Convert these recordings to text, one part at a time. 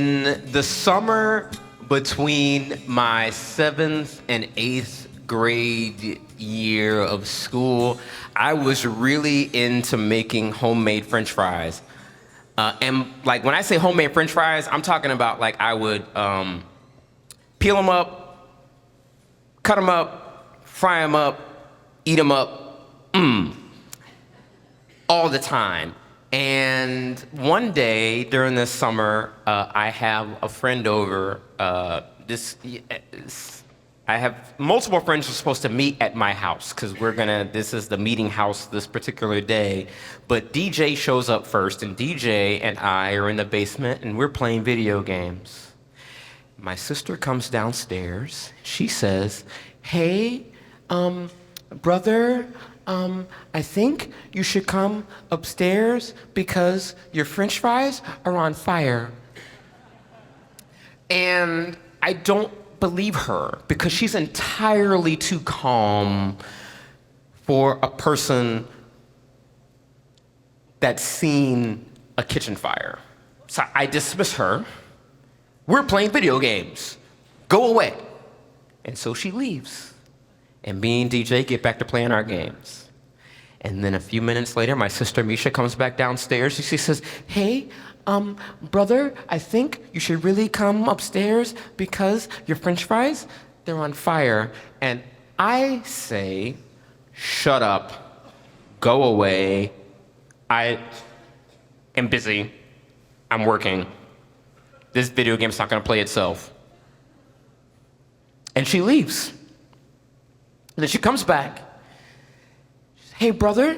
In the summer between my 7th and 8th grade year of school, I was really into making homemade French fries. And like when I say homemade French fries, I'm talking about like I would peel them up, cut them up, fry them up, eat them up, all the time. And one day during the summer, I have a friend over. I have multiple friends who are supposed to meet at my house because this is the meeting house this particular day. But DJ shows up first, and DJ and I are in the basement, and we're playing video games. My sister comes downstairs. She says, "Hey, brother, I think you should come upstairs because your French fries are on fire." And I don't believe her because she's entirely too calm for a person that's seen a kitchen fire. So I dismiss her. We're playing video games. Go away. And so she leaves. And me and DJ get back to playing our games. And then a few minutes later, my sister Misha comes back downstairs. She says, "Hey, brother, I think you should really come upstairs because your French fries, they're on fire." And I say, "Shut up, go away. I am busy. I'm working. This video game's not gonna play itself." And she leaves. And then she comes back. "Hey, brother,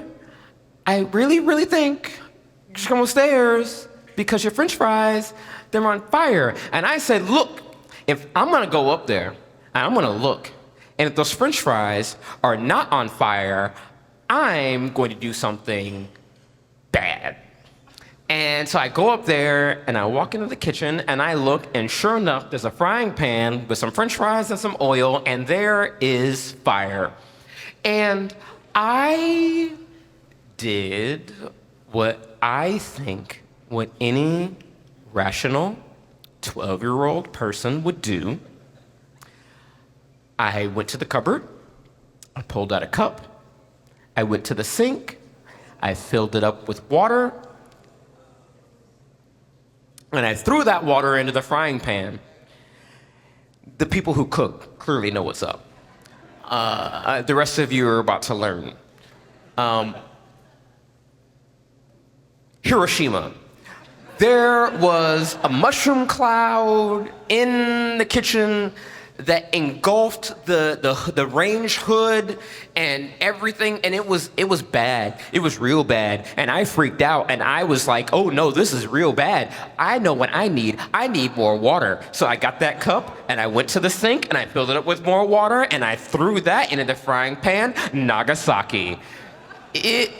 I really think you should come upstairs because your French fries, they're on fire." And I said, "Look, if I'm gonna go up there and I'm gonna look, and if those French fries are not on fire, I'm going to do something bad." And so I go up there and I walk into the kitchen and I look, and sure enough, there's a frying pan with some French fries and some oil, and there is fire. And I did what I think what any rational 12-year-old person would do. I went to the cupboard, I pulled out a cup, I went to the sink, I filled it up with water, and I threw that water into the frying pan. The people who cook clearly know what's up. The rest of you are about to learn. Hiroshima. There was a mushroom cloud in the kitchen that engulfed the range hood and everything, and it was bad. It was real bad, and I freaked out, and I was like, "Oh no, this is real bad. I know what I need. I need more water." So I got that cup, and I went to the sink, and I filled it up with more water, and I threw that into the frying pan. Nagasaki. It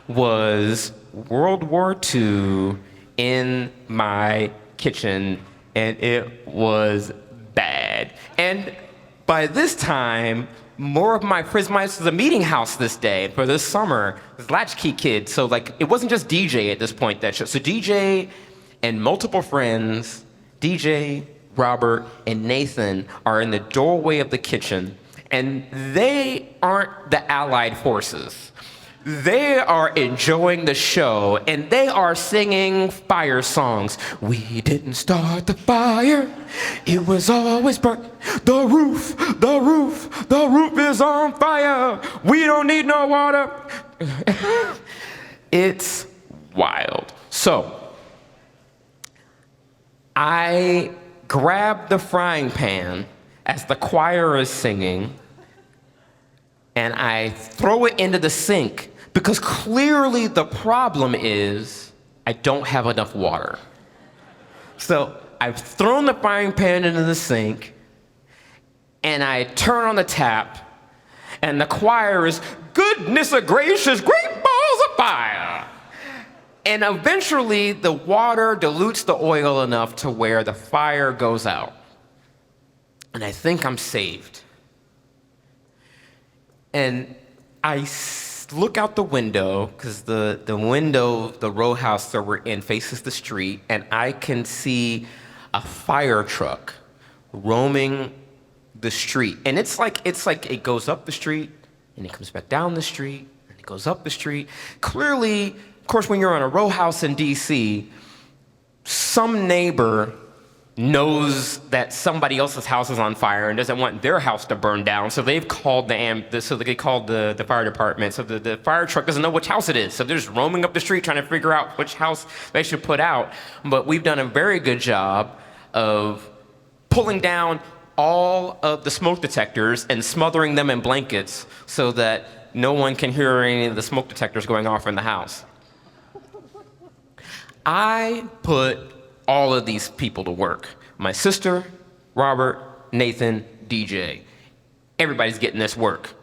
was World War II in my kitchen, and it was bad. And by this time, more of my friends, this was a meeting house this day for this summer, this latchkey kid. So like, it wasn't just DJ at this point that show. So DJ and multiple friends, DJ, Robert, and Nathan are in the doorway of the kitchen, and they aren't the Allied forces. They are enjoying the show, and they are singing fire songs. "We didn't start the fire, it was always burnt. The roof is on fire. We don't need no water." It's wild. So, I grab the frying pan as the choir is singing, and I throw it into the sink. Because clearly the problem is I don't have enough water. So I've thrown the frying pan into the sink, and I turn on the tap, and the choir is, "Goodness gracious, great balls of fire." And eventually the water dilutes the oil enough to where the fire goes out. And I think I'm saved. And I look out the window, because the window, the row house that we're in faces the street, and I can see a fire truck roaming the street. And it's like it goes up the street and it comes back down the street and it goes up the street. Clearly, of course, when you're on a row house in DC, some neighbor knows that somebody else's house is on fire and doesn't want their house to burn down, so they've called the fire department. So the fire truck doesn't know which house it is, so they're just roaming up the street trying to figure out which house they should put out. But we've done a very good job of pulling down all of the smoke detectors and smothering them in blankets so that no one can hear any of the smoke detectors going off in the house. I put all of these people to work. My sister, Robert, Nathan, DJ. Everybody's getting this work.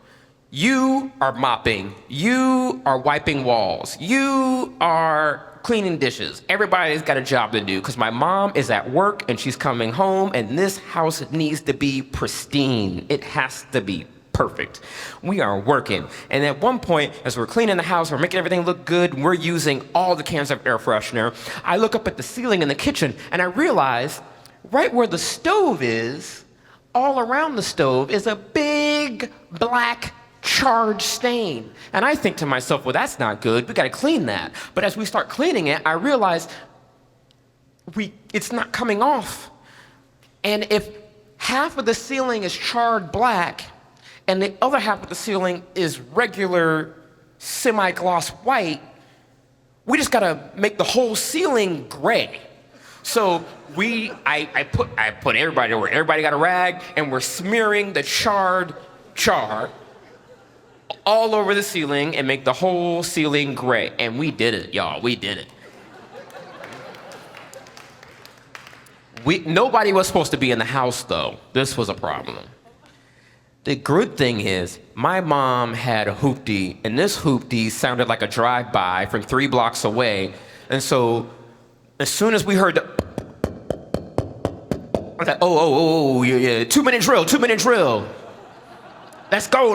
You are mopping. You are wiping walls. You are cleaning dishes. Everybody's got a job to do because my mom is at work and she's coming home and this house needs to be pristine. It has to be perfect. We are working. And at one point, as we're cleaning the house, we're making everything look good, we're using all the cans of air freshener. I look up at the ceiling in the kitchen and I realize right where the stove is, all around the stove is a big black charred stain. And I think to myself, well, that's not good. We got to clean that. But as we start cleaning it, I realize it's not coming off. And if half of the ceiling is charred black, and the other half of the ceiling is regular semi-gloss white, we just gotta make the whole ceiling gray. So I put everybody to work. Everybody got a rag, and we're smearing the charred char all over the ceiling and make the whole ceiling gray. And we did it, y'all, we did it. Nobody was supposed to be in the house, though. This was a problem. The good thing is, my mom had a hoopty, and this hoopty sounded like a drive-by from 3 blocks away. And so, as soon as we heard the, I was like, yeah, 2-minute drill, 2-minute drill. Let's go,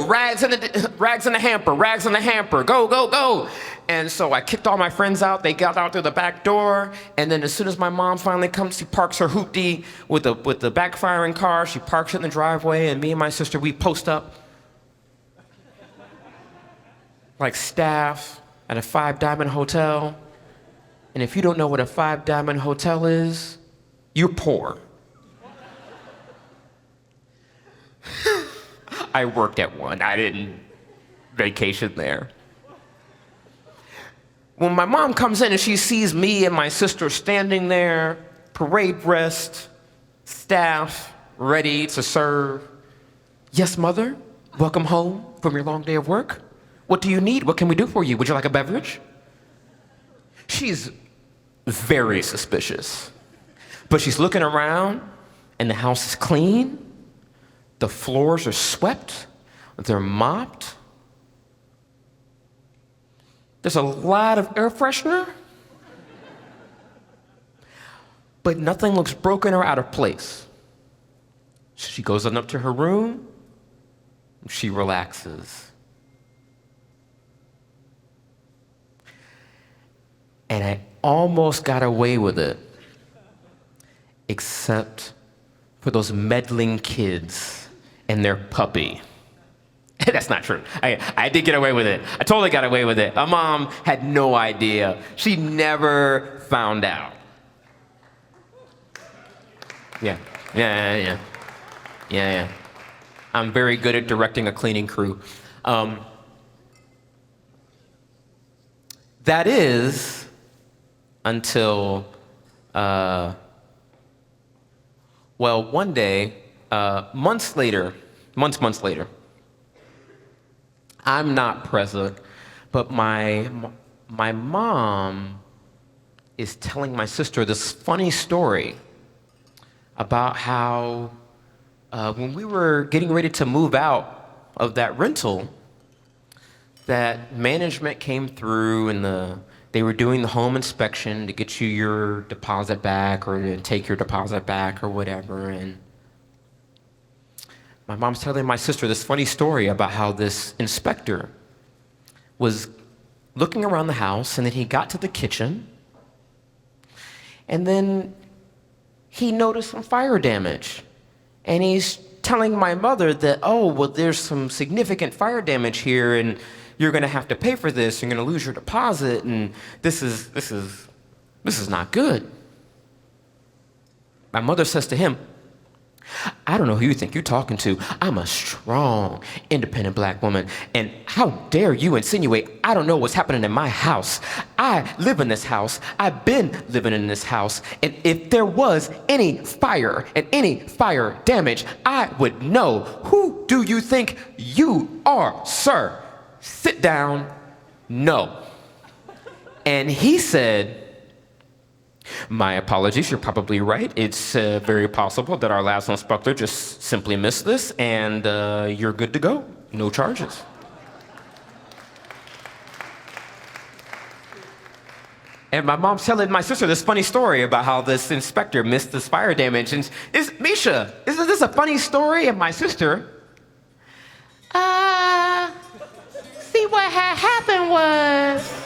rags in the hamper, go. And so I kicked all my friends out, they got out through the back door, and then as soon as my mom finally comes, she parks her hoopty with the backfiring car, she parks it in the driveway, and me and my sister, we post up like staff at a 5-diamond hotel. And if you don't know what a 5-diamond hotel is, you're poor. I worked at one. I didn't vacation there. When my mom comes in and she sees me and my sister standing there, parade rest, staff, ready to serve. Yes, mother, welcome home from your long day of work. What do you need? What can we do for you? Would you like a beverage? She's very suspicious. But she's looking around and the house is clean. The floors are swept. They're mopped. There's a lot of air freshener. But nothing looks broken or out of place. So she goes on up to her room. She relaxes. And I almost got away with it, except for those meddling kids and their puppy. That's not true. I did get away with it. I totally got away with it. My mom had no idea. She never found out. Yeah. I'm very good at directing a cleaning crew. That is until, one day, months later, I'm not present, but my mom is telling my sister this funny story about how when we were getting ready to move out of that rental, that management came through and they were doing the home inspection to get you your deposit back or to take your deposit back or whatever. And my mom's telling my sister this funny story about how this inspector was looking around the house and then he got to the kitchen and then he noticed some fire damage. And he's telling my mother that, oh, well, there's some significant fire damage here, and you're gonna have to pay for this, you're gonna lose your deposit, and this is not good. My mother says to him, I don't know who you think you're talking to. I'm a strong, independent black woman, and how dare you insinuate I don't know what's happening in my house? I live in this house. I've been living in this house, and if there was any fire and any fire damage, I would know. Who do you think you are, sir? Sit down. No. And he said, my apologies, you're probably right. It's very possible that our last inspector just simply missed this, and you're good to go. No charges. And my mom's telling my sister this funny story about how this inspector missed this fire damage. And Misha, isn't this a funny story? And my sister, see, what had happened was,